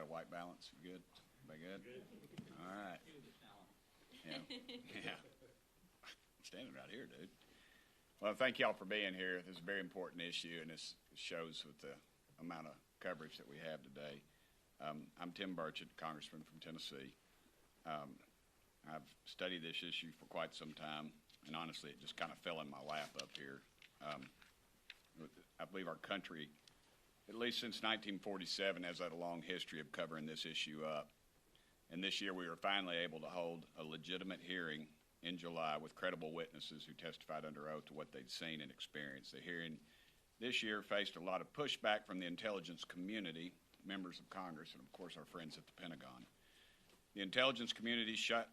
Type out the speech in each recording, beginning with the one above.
got a white balance? You good? Everybody good? All right. Yeah. Yeah. I'm standing right here, dude. Well, thank y'all for being here. This is a very important issue, and this shows with the amount of coverage that we have today. I'm Tim Burchett, Congressman from Tennessee. I've studied this issue for quite some time, and honestly, it just kind of fell in my lap up here. I believe our country, at least since 1947, has had a long history of covering this issue up. And this year we were finally able to hold a legitimate hearing in July with credible witnesses who testified under oath to what they'd seen and experienced. The hearing this year faced a lot of pushback from the intelligence community, members of Congress, and of course our friends at the Pentagon. The intelligence community shut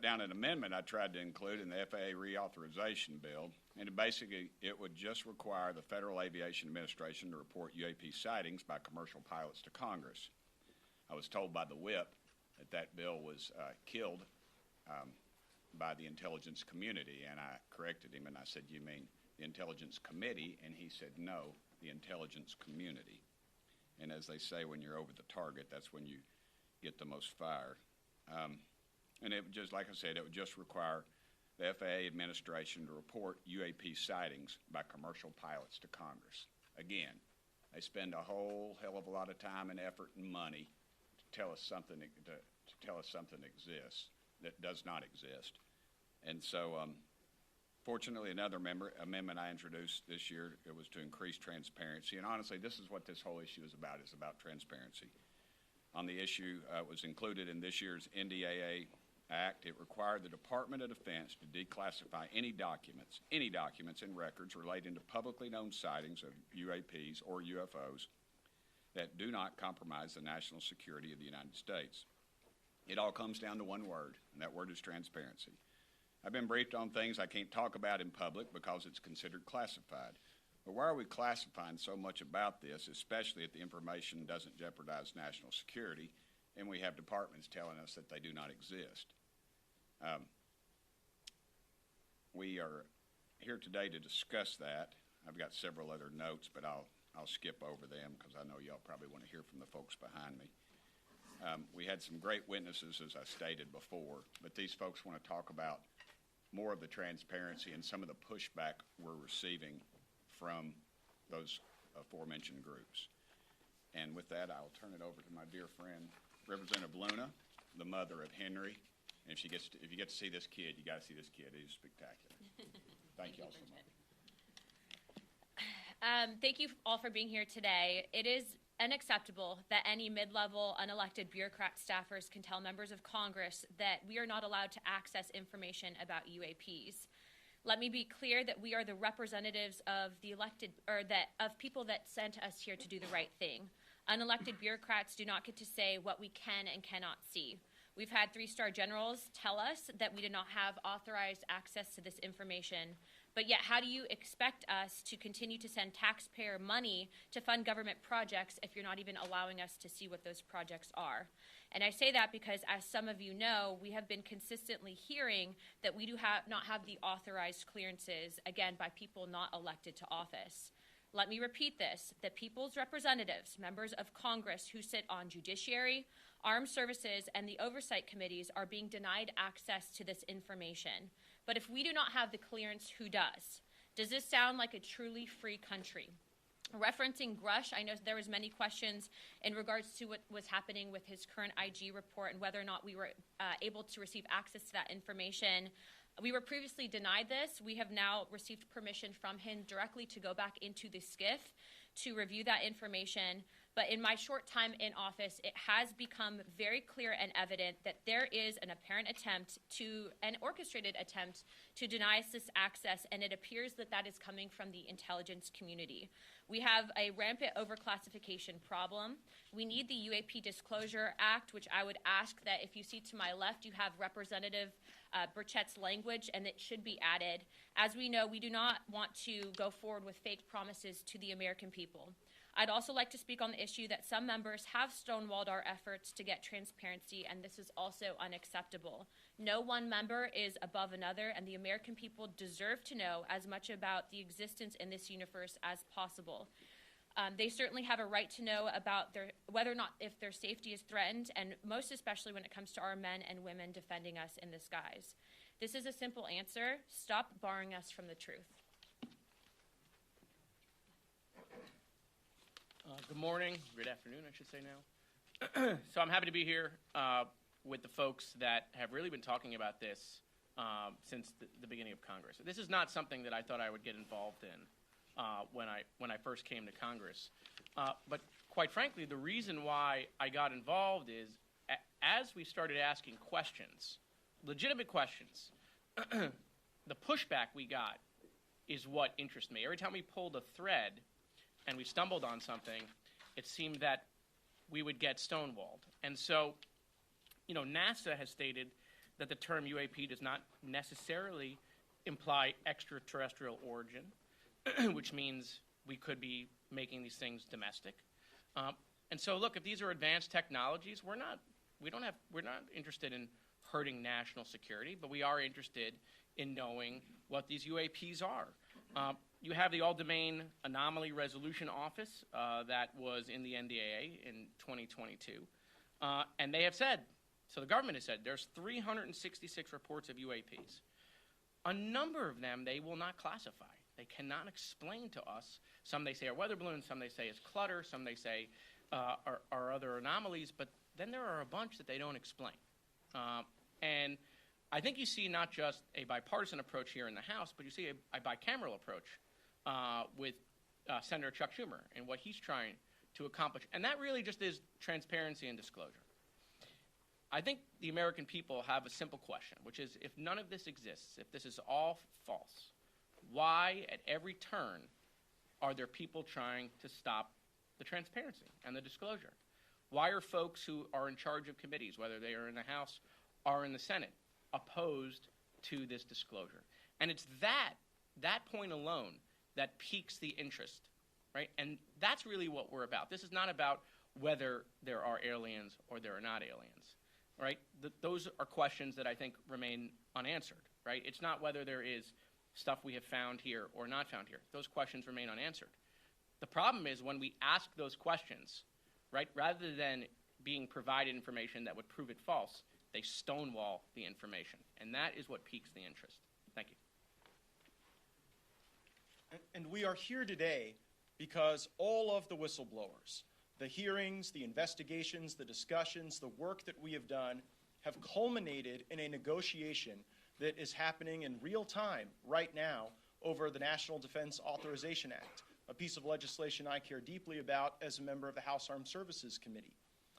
down an amendment I tried to include in the FAA reauthorization bill, and basically it would just require the Federal Aviation Administration to report UAP sightings by commercial pilots to Congress. I was told by the whip that bill was killed by the intelligence community, and I corrected him and I said, "You mean the intelligence committee?" And he said, "No, the intelligence community." And as they say, when you're over the target, that's when you get the most fire. And it would just, like I said, it would just require the FAA administration to report UAP sightings by commercial pilots to Congress. Again, they spend a whole hell of a lot of time and effort and money to tell us something exists that does not exist. And so, fortunately, another amendment I introduced this year, it was to increase transparency. And honestly, this is what this whole issue is about transparency. On the issue was included in this year's NDAA Act. It required the Department of Defense to declassify any documents and records relating to publicly known sightings of UAPs or UFOs that do not compromise the national security of the United States. It all comes down to one word, and that word is transparency. I've been briefed on things I can't talk about in public because it's considered classified. But why are we classifying so much about this, especially if the information doesn't jeopardize national security, and we have departments telling us that they do not exist? We are here today to discuss that. I've got several other notes, but I'll skip over them because I know y'all probably want to hear from the folks behind me. We had some great witnesses, as I stated before, but these folks want to talk about more of the transparency and some of the pushback we're receiving from those aforementioned groups. And with that, I'll turn it over to my dear friend, Representative Luna, the mother of Henry. And if you get to see this kid, you got to see this kid. He's spectacular. Thank you all so much. Thank you all for being here today. It is unacceptable that any mid-level unelected bureaucrat staffers can tell members of Congress that we are not allowed to access information about UAPs. Let me be clear that we are the representatives of the elected, or that of people that sent us here to do the right thing. Unelected bureaucrats do not get to say what we can and cannot see. We've had 3-star generals tell us that we did not have authorized access to this information. But yet, how do you expect us to continue to send taxpayer money to fund government projects if you're not even allowing us to see what those projects are? And I say that because, as some of you know, we have been consistently hearing that we do not have the authorized clearances, again, by people not elected to office. Let me repeat this: the people's representatives, members of Congress who sit on Judiciary, Armed Services, and the Oversight committees are being denied access to this information. But if we do not have the clearance, who does? Does this sound like a truly free country? Referencing Grush, I know there was many questions in regards to what was happening with his current IG report and whether or not we were able to receive access to that information. We were previously denied this. We have now received permission from him directly to go back into the SCIF to review that information. But in my short time in office, it has become very clear and evident that there is an apparent attempt an orchestrated attempt to deny us this access, and it appears that that is coming from the intelligence community. We have a rampant overclassification problem. We need the UAP Disclosure Act, which I would ask that if you see to my left, you have Representative Burchett's language, and it should be added. As we know, we do not want to go forward with fake promises to the American people. I'd also like to speak on the issue that some members have stonewalled our efforts to get transparency, and this is also unacceptable. No one member is above another, and the American people deserve to know as much about the existence in this universe as possible. They certainly have a right to know about whether or not if their safety is threatened, and most especially when it comes to our men and women defending us in the skies. This is a simple answer. Stop barring us from the truth. Good morning, good afternoon, I should say now. So I'm happy to be here with the folks that have really been talking about this since the beginning of Congress. This is not something that I thought I would get involved in when I first came to Congress. But quite frankly, the reason why I got involved is as we started asking questions, legitimate questions, the pushback we got is what interests me. Every time we pulled a thread and we stumbled on something, it seemed that we would get stonewalled. And so, NASA has stated that the term UAP does not necessarily imply extraterrestrial origin, which means we could be making these things domestic. And so, look, if these are advanced technologies, we're not interested in hurting national security, but we are interested in knowing what these UAPs are. You have the All-Domain Anomaly Resolution Office that was in the NDAA in 2022. And they have said, so the government has said, there's 366 reports of UAPs. A number of them they will not classify. They cannot explain to us. Some they say are weather balloons, some they say is clutter, some they say are other anomalies, but then there are a bunch that they don't explain. And I think you see not just a bipartisan approach here in the House, but you see a bicameral approach with Senator Chuck Schumer and what he's trying to accomplish. And that really just is transparency and disclosure. I think the American people have a simple question, which is if none of this exists, if this is all false, why at every turn are there people trying to stop the transparency and the disclosure? Why are folks who are in charge of committees, whether they are in the House or in the Senate, opposed to this disclosure? And it's that point alone that piques the interest, right? And that's really what we're about. This is not about whether there are aliens or there are not aliens, right? Those are questions that I think remain unanswered, right? It's not whether there is stuff we have found here or not found here. Those questions remain unanswered. The problem is when we ask those questions, right, rather than being provided information that would prove it false, they stonewall the information. And that is what piques the interest. Thank you. And we are here today because all of the whistleblowers, the hearings, the investigations, the discussions, the work that we have done have culminated in a negotiation that is happening in real time right now over the National Defense Authorization Act, a piece of legislation I care deeply about as a member of the House Armed Services Committee.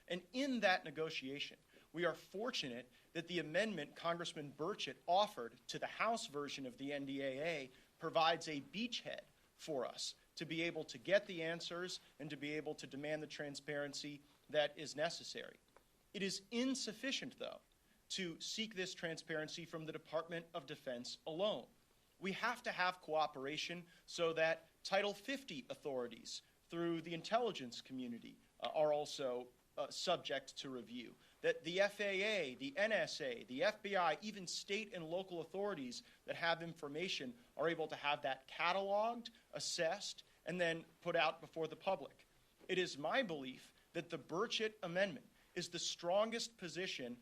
And in that negotiation, we are fortunate that the amendment Congressman Burchett offered to the House version of the NDAA provides a beachhead for us to be able to get the answers and to be able to demand the transparency that is necessary. It is insufficient, though, to seek this transparency from the Department of Defense alone. We have to have cooperation so that Title 50 authorities through the intelligence community are also subject to review. That the FAA, the NSA, the FBI, even state and local authorities that have information are able to have that cataloged, assessed, and then put out before the public. It is my belief that the Burchett Amendment is the strongest position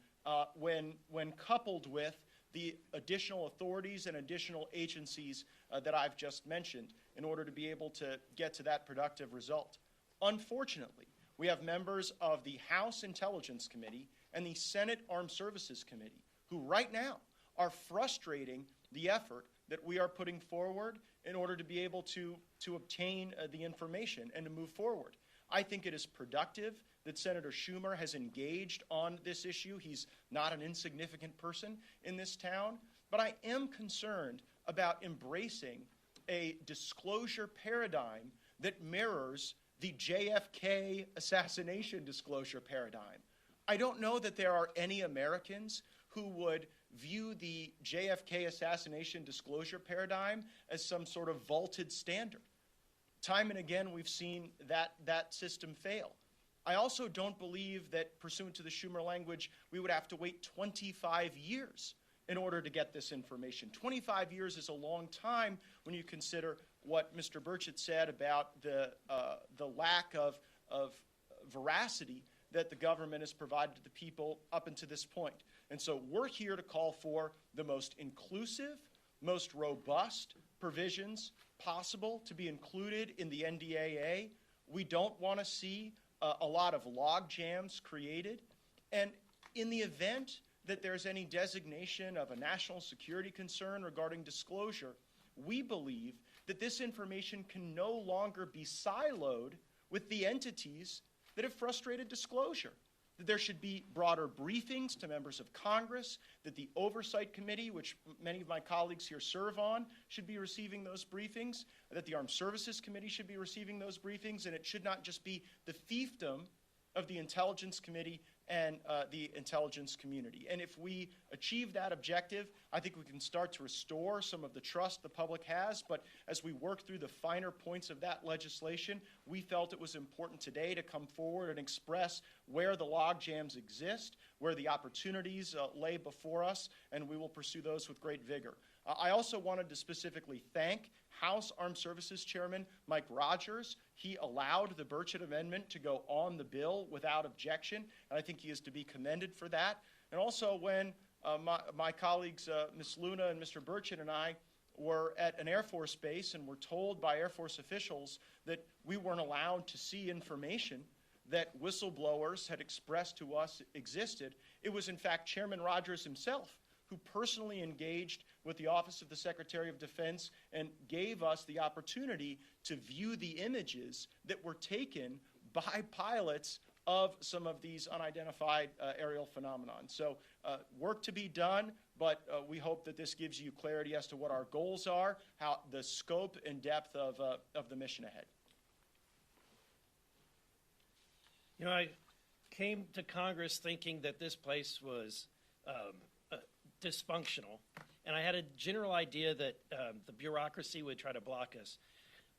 when coupled with the additional authorities and additional agencies that I've just mentioned in order to be able to get to that productive result. Unfortunately, we have members of the House Intelligence Committee and the Senate Armed Services Committee who right now are frustrating the effort that we are putting forward in order to be able to obtain the information and to move forward. I think it is productive that Senator Schumer has engaged on this issue. He's not an insignificant person in this town, but I am concerned about embracing a disclosure paradigm that mirrors the JFK assassination disclosure paradigm. I don't know that there are any Americans who would view the JFK assassination disclosure paradigm as some sort of vaulted standard. Time and again, we've seen that system fail. I also don't believe that, pursuant to the Schumer language, we would have to wait 25 years in order to get this information. 25 years is a long time when you consider what Mr. Burchett said about the lack of veracity that the government has provided to the people up until this point. And so we're here to call for the most inclusive, most robust provisions possible to be included in the NDAA. We don't want to see a lot of log jams created. And in the event that there's any designation of a national security concern regarding disclosure, we believe that this information can no longer be siloed with the entities that have frustrated disclosure. That there should be broader briefings to members of Congress, that the Oversight Committee, which many of my colleagues here serve on, should be receiving those briefings, that the Armed Services Committee should be receiving those briefings, and it should not just be the fiefdom of the Intelligence Committee and the intelligence community. And if we achieve that objective, I think we can start to restore some of the trust the public has. But as we work through the finer points of that legislation, we felt it was important today to come forward and express where the log jams exist, where the opportunities lay before us, and we will pursue those with great vigor. I also wanted to specifically thank House Armed Services Chairman Mike Rogers. He allowed the Burchett Amendment to go on the bill without objection, and I think he is to be commended for that. And also when my colleagues, Ms. Luna and Mr. Burchett and I, were at an Air Force base and were told by Air Force officials that we weren't allowed to see information that whistleblowers had expressed to us existed, it was in fact Chairman Rogers himself who personally engaged with the Office of the Secretary of Defense and gave us the opportunity to view the images that were taken by pilots of some of these unidentified aerial phenomenon. So work to be done, but we hope that this gives you clarity as to what our goals are, how the scope and depth of the mission ahead. You know, I came to Congress thinking that this place was dysfunctional, and I had a general idea that the bureaucracy would try to block us.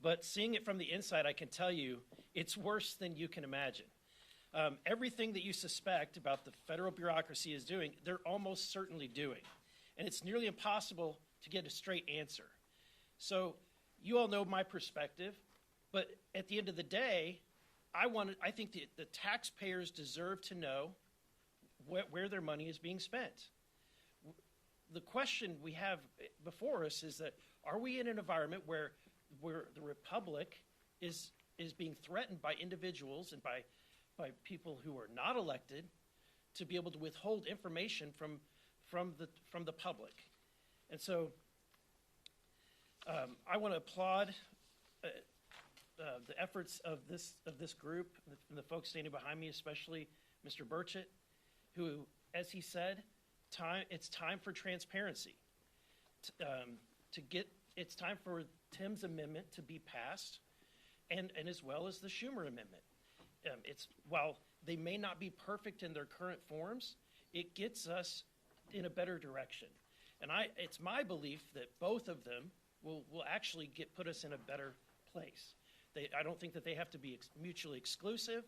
But seeing it from the inside, I can tell you it's worse than you can imagine. Everything that you suspect about the federal bureaucracy is doing, they're almost certainly doing. And it's nearly impossible to get a straight answer. So you all know my perspective, but at the end of the day, I think the taxpayers deserve to know where their money is being spent. The question we have before us is that, are we in an environment where the republic is being threatened by individuals and by people who are not elected to be able to withhold information from the public? And so I want to applaud the efforts of this group and the folks standing behind me, especially Mr. Burchett, who, as he said, it's time for transparency. It's time for Tim's amendment to be passed, and as well as the Schumer amendment. While they may not be perfect in their current forms, it gets us in a better direction. And it's my belief that both of them will actually put us in a better place. I don't think that they have to be mutually exclusive.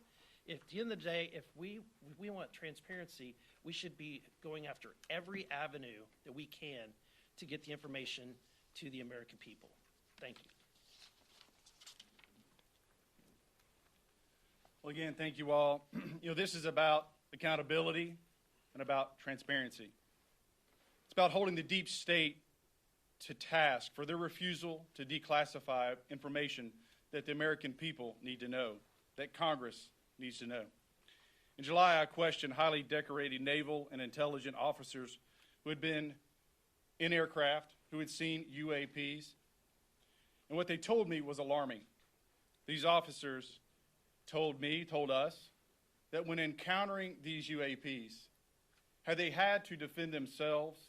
At the end of the day, if we want transparency, we should be going after every avenue that we can to get the information to the American people. Thank you. Well, again, thank you all. This is about accountability and about transparency. It's about holding the deep state to task for their refusal to declassify information that the American people need to know, that Congress needs to know. In July, I questioned highly decorated naval and intelligence officers who had been in aircraft, who had seen UAPs, and what they told me was alarming. These officers told us, that when encountering these UAPs, had they had to defend themselves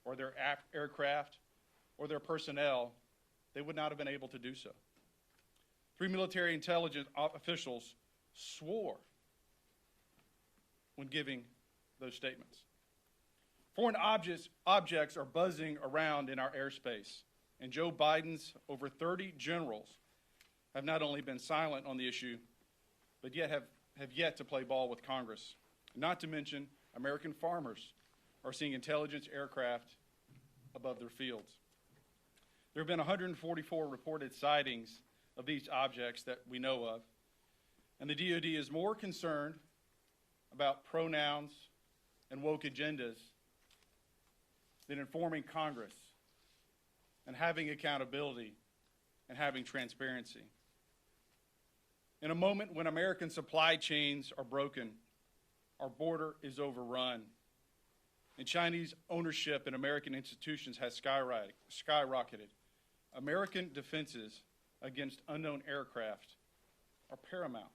or their aircraft or their personnel, they would not have been able to do so. 3 military intelligence officials swore when giving those statements. Foreign objects are buzzing around in our airspace, and Joe Biden's over 30 generals have not only been silent on the issue, but yet have yet to play ball with Congress. Not to mention, American farmers are seeing intelligence aircraft above their fields. There have been 144 reported sightings of these objects that we know of, and the DoD is more concerned about pronouns and woke agendas than informing Congress and having accountability and having transparency. In a moment when American supply chains are broken, our border is overrun, and Chinese ownership in American institutions has skyrocketed, American defenses against unknown aircraft are paramount.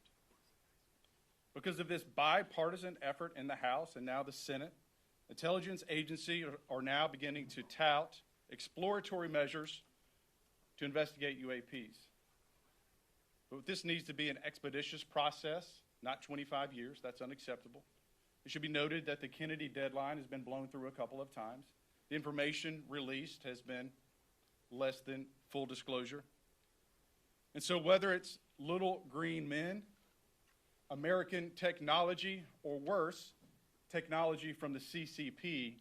Because of this bipartisan effort in the House and now the Senate, intelligence agencies are now beginning to tout exploratory measures to investigate UAPs. But this needs to be an expeditious process, not 25 years. That's unacceptable. It should be noted that the Kennedy deadline has been blown through a couple of times. The information released has been less than full disclosure. And so whether it's little green men, American technology, or worse, technology from the CCP,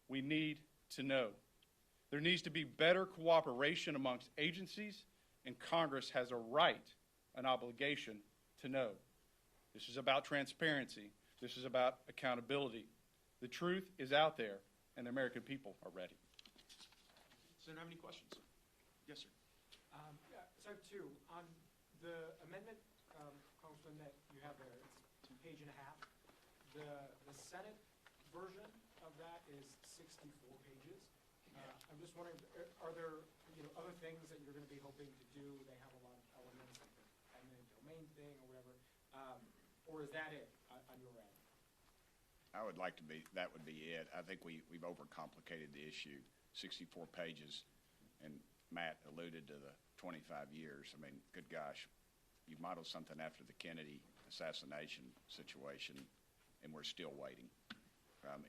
we need to know. There needs to be better cooperation amongst agencies, and Congress has a right, an obligation to know. This is about transparency. This is about accountability. The truth is out there, and the American people are ready. Does anyone have any questions? Yes, sir. Yeah, so two, on the amendment, Congressman, that you have there, it's a page and a half. The Senate version of that is 64 pages. I'm just wondering, are there other things that you're going to be hoping to do? They have a lot of elements, like the eminent domain thing or whatever, or is that it on your end? I would like to be, that would be it. I think we've overcomplicated the issue. 64 pages, and Matt alluded to the 25 years. I mean, good gosh, you modeled something after the Kennedy assassination situation, and we're still waiting.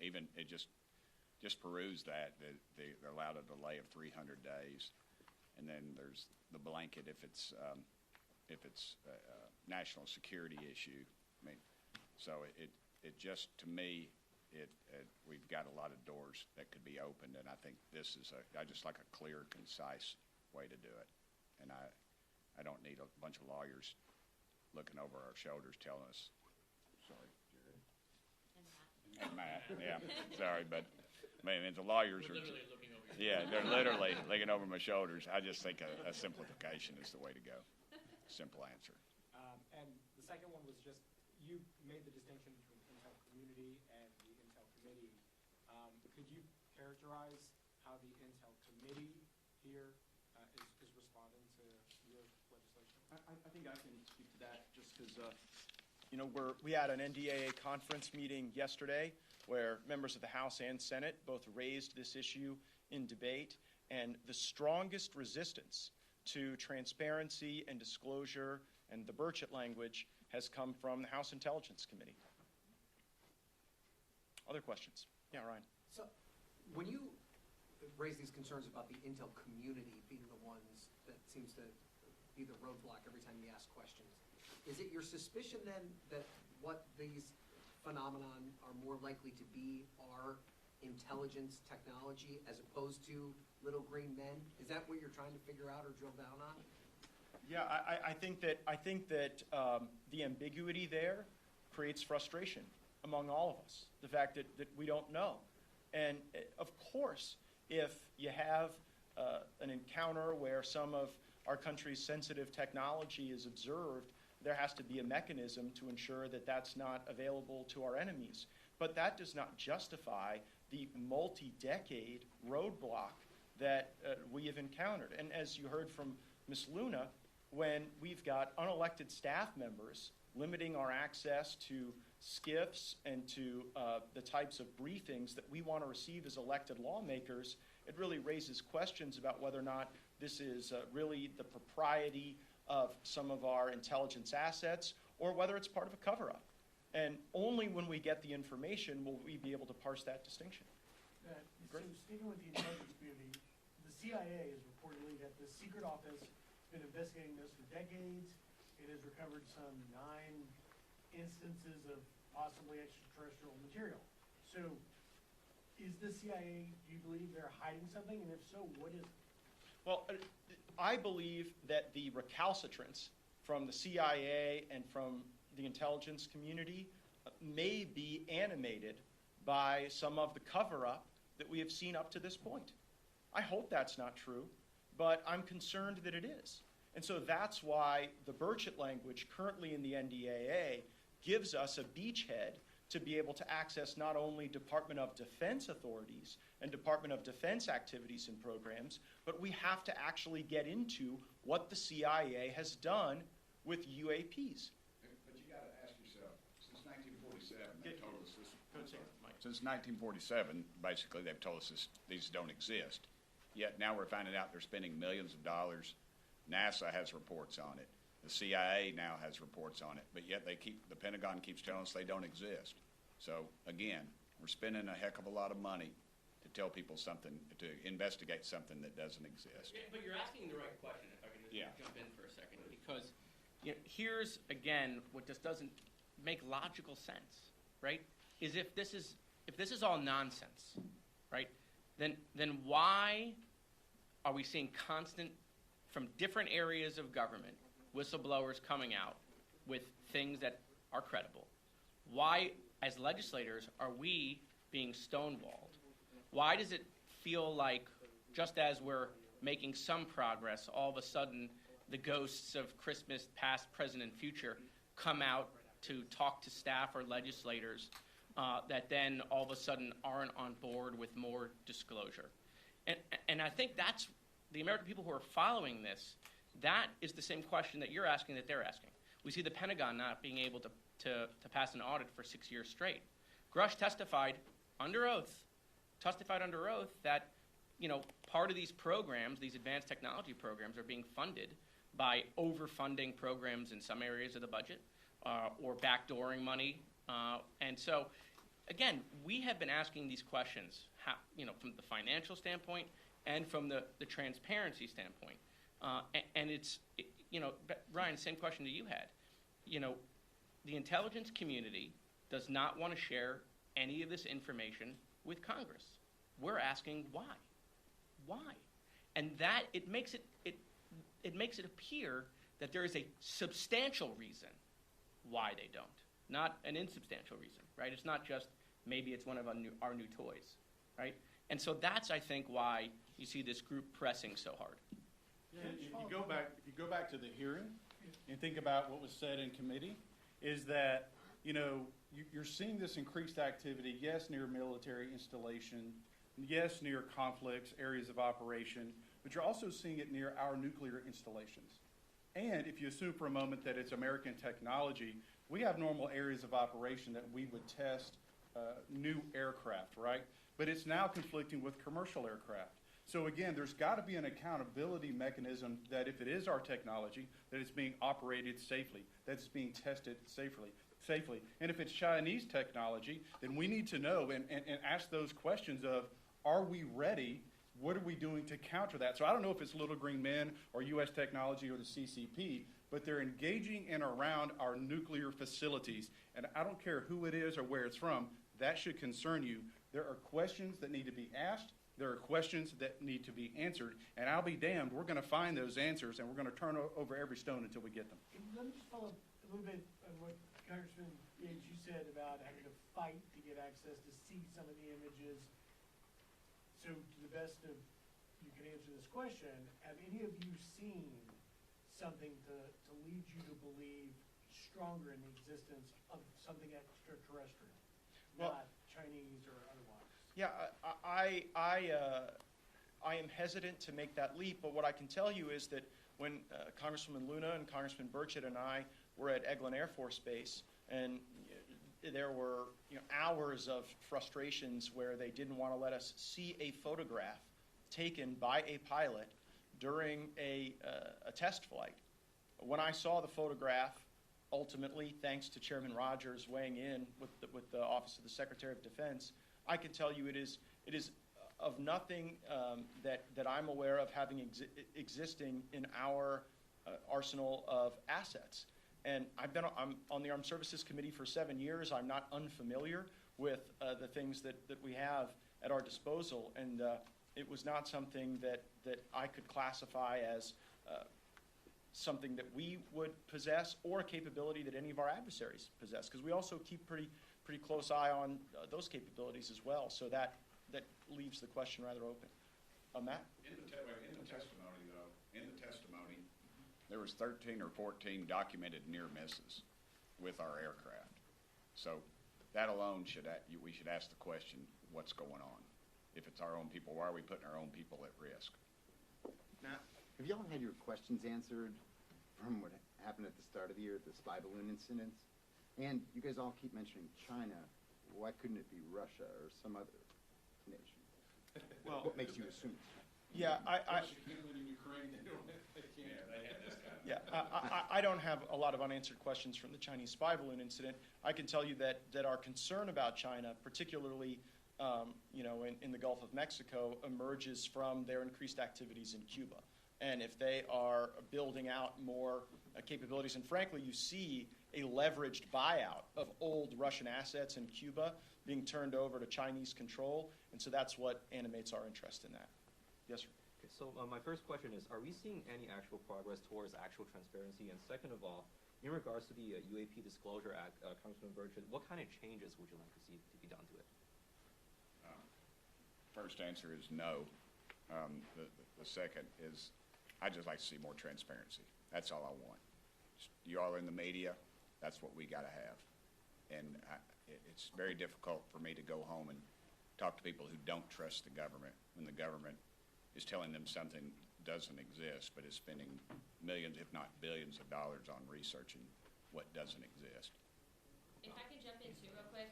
Even it just peruse that they allowed a delay of 300 days, and then there's the blanket if it's a national security issue. I mean, so it just, to me, we've got a lot of doors that could be opened, and I think this is I just like a clear, concise way to do it. And I don't need a bunch of lawyers looking over our shoulders telling us, sorry, Jared. And Matt, yeah, sorry, but I mean, the lawyers are Literally looking over your yeah, they're literally looking over my shoulders. I just think a simplification is the way to go. Simple answer. And the second one was just, you made the distinction between Intel community and the Intel committee. Could you characterize how the Intel committee here is responding to your legislation? I think I can speak to that just because, we had an NDAA conference meeting yesterday where members of the House and Senate both raised this issue in debate, and the strongest resistance to transparency and disclosure and the Burchett language has come from the House Intelligence Committee. Other questions? Yeah, Ryan. So, when you raise these concerns about the Intel community being the ones that seems to be the roadblock every time you ask questions, is it your suspicion then that what these phenomenon are more likely to be are intelligence technology as opposed to little green men? Is that what you're trying to figure out or drill down on? Yeah, I think that the ambiguity there creates frustration among all of us. The fact that we don't know, and of course, if you have an encounter where some of our country's sensitive technology is observed, there has to be a mechanism to ensure that that's not available to our enemies. But that does not justify the multi-decade roadblock that we have encountered. And as you heard from Ms. Luna, when we've got unelected staff members limiting our access to SCIFs and to the types of briefings that we want to receive as elected lawmakers, it really raises questions about whether or not this is really the propriety of some of our intelligence assets or whether it's part of a cover-up. And only when we get the information will we be able to parse that distinction. So sticking with the intelligence community, the CIA is reportedly that the secret office has been investigating this for decades. It has recovered some 9 instances of possibly extraterrestrial material. So is the CIA, do you believe they're hiding something? And if so, what is it? Well, I believe that the recalcitrance from the CIA and from the intelligence community may be animated by some of the cover-up that we have seen up to this point. I hope that's not true, but I'm concerned that it is. And so that's why the Burchett language currently in the NDAA gives us a beachhead to be able to access not only Department of Defense authorities and Department of Defense activities and programs, but we have to actually get into what the CIA has done with UAPs. But you got to ask yourself, since 1947, they've told us this. Since 1947, basically, they've told us these don't exist. Yet now we're finding out they're spending millions of dollars. NASA has reports on it. The CIA now has reports on it. But yet the Pentagon keeps telling us they don't exist. So again, we're spending a heck of a lot of money to tell people something, to investigate something that doesn't exist. Yeah, but you're asking the right question, if I can just jump in for a second, because here's, again, what just doesn't make logical sense, right, is if this is all nonsense, right, then why are we seeing constant, from different areas of government, whistleblowers coming out with things that are credible? Why, as legislators, are we being stonewalled? Why does it feel like, just as we're making some progress, all of a sudden the ghosts of Christmas past, present, and future come out to talk to staff or legislators that then all of a sudden aren't on board with more disclosure? And I think that's the American people who are following this. That is the same question that you're asking that they're asking. We see the Pentagon not being able to pass an audit for 6 years straight. Grush testified under oath that part of these programs, these advanced technology programs, are being funded by overfunding programs in some areas of the budget or backdooring money. And so, again, we have been asking these questions, from the financial standpoint and from the transparency standpoint. And it's, Ryan, same question that you had. The intelligence community does not want to share any of this information with Congress. We're asking why. Why? And that it makes it appear that there is a substantial reason why they don't, not an insubstantial reason, right? It's not just maybe it's one of our new toys, right? And so that's, I think, why you see this group pressing so hard. Yeah, if you go back to the hearing and think about what was said in committee, is that you're seeing this increased activity, yes, near military installation, yes, near conflicts, areas of operation, but you're also seeing it near our nuclear installations. And if you assume for a moment that it's American technology, we have normal areas of operation that we would test new aircraft, right? But it's now conflicting with commercial aircraft. So again, there's got to be an accountability mechanism that if it is our technology, that it's being operated safely, that it's being tested safely. And if it's Chinese technology, then we need to know and ask those questions of, are we ready? What are we doing to counter that? So I don't know if it's Little Green Men or U.S. Technology or the CCP, but they're engaging in around our nuclear facilities. And I don't care who it is or where it's from, that should concern you. There are questions that need to be asked. There are questions that need to be answered. And I'll be damned, we're going to find those answers, and we're going to turn over every stone until we get them. Let me just follow up a little bit on what Congressman Gaetz, you said about having to fight to get access to see some of the images. So to the best of you can answer this question, have any of you seen something to lead you to believe stronger in the existence of something extraterrestrial, not Chinese or otherwise? Yeah, I am hesitant to make that leap, but what I can tell you is that when Congresswoman Luna and Congressman Burchett and I were at Eglin Air Force Base, and there were hours of frustrations where they didn't want to let us see a photograph taken by a pilot during a test flight. When I saw the photograph, ultimately, thanks to Chairman Rogers weighing in with the Office of the Secretary of Defense, I can tell you it is of nothing that I'm aware of having existing in our arsenal of assets. And I'm on the Armed Services Committee for 7 years. I'm not unfamiliar with the things that we have at our disposal. And It was not something that I could classify as something that we would possess or a capability that any of our adversaries possess, because we also keep pretty close eye on those capabilities as well. So that leaves the question rather open. Matt? In the testimony, there was 13 or 14 documented near misses with our aircraft. So that alone we should ask the question, what's going on? If it's our own people, why are we putting our own people at risk? Matt? Have y'all had your questions answered from what happened at the start of the year, the spy balloon incidents? And you guys all keep mentioning China. Why couldn't it be Russia or some other nation? Well, What makes you assume? yeah, I don't have a lot of unanswered questions from the Chinese spy balloon incident. I can tell you that our concern about China, particularly in the Gulf of Mexico, emerges from their increased activities in Cuba. And if they are building out more capabilities, and frankly, you see a leveraged buyout of old Russian assets in Cuba being turned over to Chinese control, and so that's what animates our interest in that. Yes, sir. Okay, so my first question is, are we seeing any actual progress towards actual transparency? And second of all, in regards to the UAP Disclosure Act, Congressman Burchett, what kind of changes would you like to see to be done to it? First answer is no. The second is, I'd just like to see more transparency. That's all I want. You all in the media, that's what we got to have. And it's very difficult for me to go home and talk to people who don't trust the government when the government is telling them something doesn't exist, but is spending millions, if not billions of dollars on researching what doesn't exist. If I can jump in too real quick,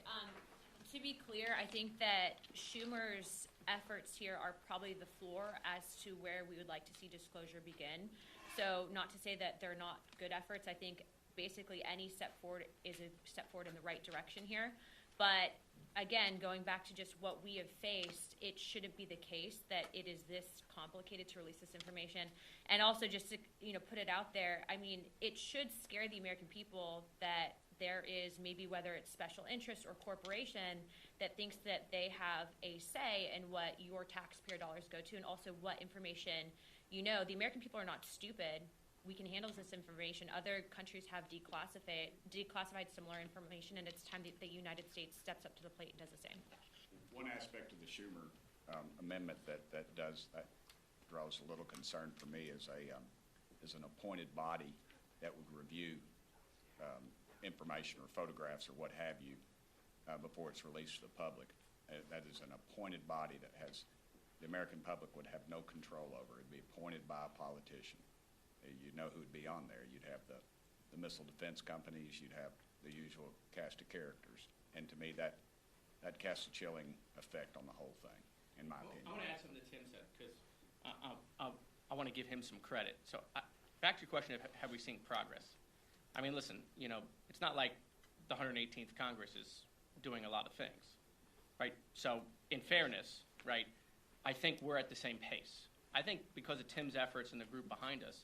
to be clear, I think that Schumer's efforts here are probably the floor as to where we would like to see disclosure begin. So not to say that they're not good efforts. I think basically any step forward is a step forward in the right direction here. But again, going back to just what we have faced, it shouldn't be the case that it is this complicated to release this information. And also just to put it out there, I mean, it should scare the American people that there is maybe, whether it's special interest or corporation, that thinks that they have a say in what your taxpayer dollars go to, and also what information the American people are not stupid. We can handle this information. Other countries have declassified similar information, and it's time that the United States steps up to the plate and does the same. One aspect of the Schumer amendment that draws a little concern for me is an appointed body that would review information or photographs or what have you before it's released to the public. That is an appointed body that the American public would have no control over. It'd be appointed by a politician. You'd know who'd be on there. You'd have the missile defense companies. You'd have the usual cast of characters. And to me, that casts a chilling effect on the whole thing, in my opinion. I want to add something that Tim said, because I want to give him some credit. So back to your question of have we seen progress? I mean, listen, it's not like the 118th Congress is doing a lot of things, right? So in fairness, right, I think we're at the same pace. I think because of Tim's efforts and the group behind us,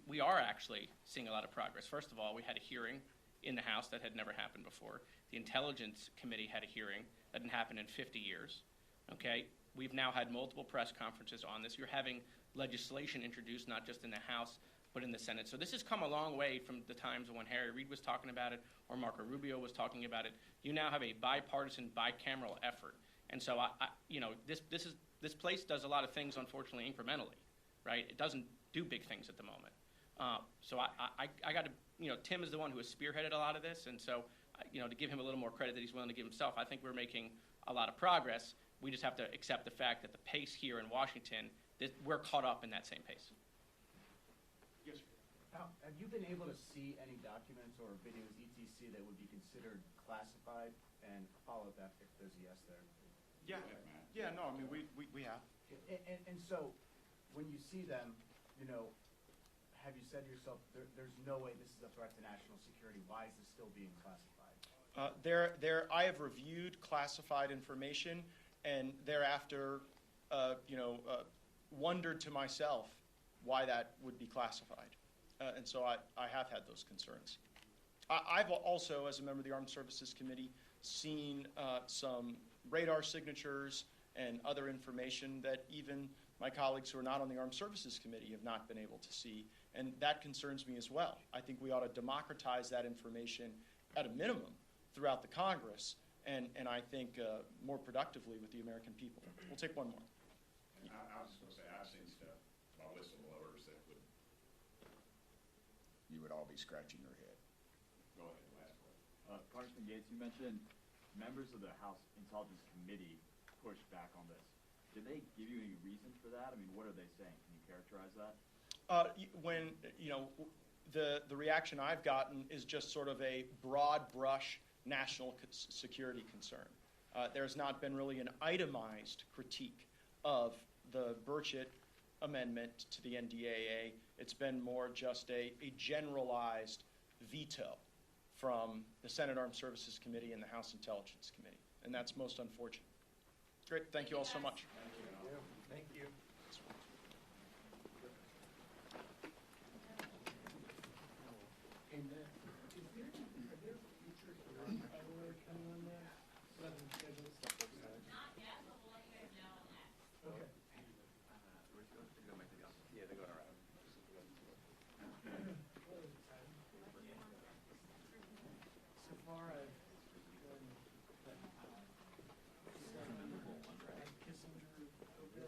we are actually seeing a lot of progress. First of all, we had a hearing in the House that had never happened before. The Intelligence Committee had a hearing that didn't happen in 50 years, okay? We've now had multiple press conferences on this. You're having legislation introduced, not just in the House, but in the Senate. So this has come a long way from the times when Harry Reid was talking about it or Marco Rubio was talking about it. You now have a bipartisan, bicameral effort. And so, this place does a lot of things, unfortunately, incrementally, right? It doesn't do big things at the moment. So I got to, Tim is the one who has spearheaded a lot of this. And so, to give him a little more credit that he's willing to give himself, I think we're making a lot of progress. We just have to accept the fact that the pace here in Washington, we're caught up in that same pace. Yes, sir. Now, have you been able to see any documents or videos, etc., that would be considered classified? And follow that if there's a yes there. Yeah, no, I mean, we have. And so, when you see them, have you said to yourself, there's no way this is a threat to national security? Why is this still being classified? I have reviewed classified information, and thereafter, wondered to myself why that would be classified. And so I have had those concerns. I've also, as a member of the Armed Services Committee, seen some radar signatures and other information that even my colleagues who are not on the Armed Services Committee have not been able to see, and that concerns me as well. I think we ought to democratize that information at a minimum throughout the Congress, and I think more productively with the American people. We'll take one more. I was just going to say, I've seen stuff by whistleblowers that you would all be scratching your head. Go ahead, last question. Congressman Gaetz, you mentioned members of the House Intelligence Committee pushed back on this. Did they give you any reason for that? I mean, what are they saying? Can you characterize that? When, the reaction I've gotten is just sort of a broad brush national security concern. There's not been really an itemized critique of the Burchett amendment to the NDAA. It's been more just a generalized veto from the Senate Armed Services Committee and the House Intelligence Committee, and that's most unfortunate. Great, thank you all so much. Thank you. And is there, are there future hearings by the way coming on that, rather than schedule it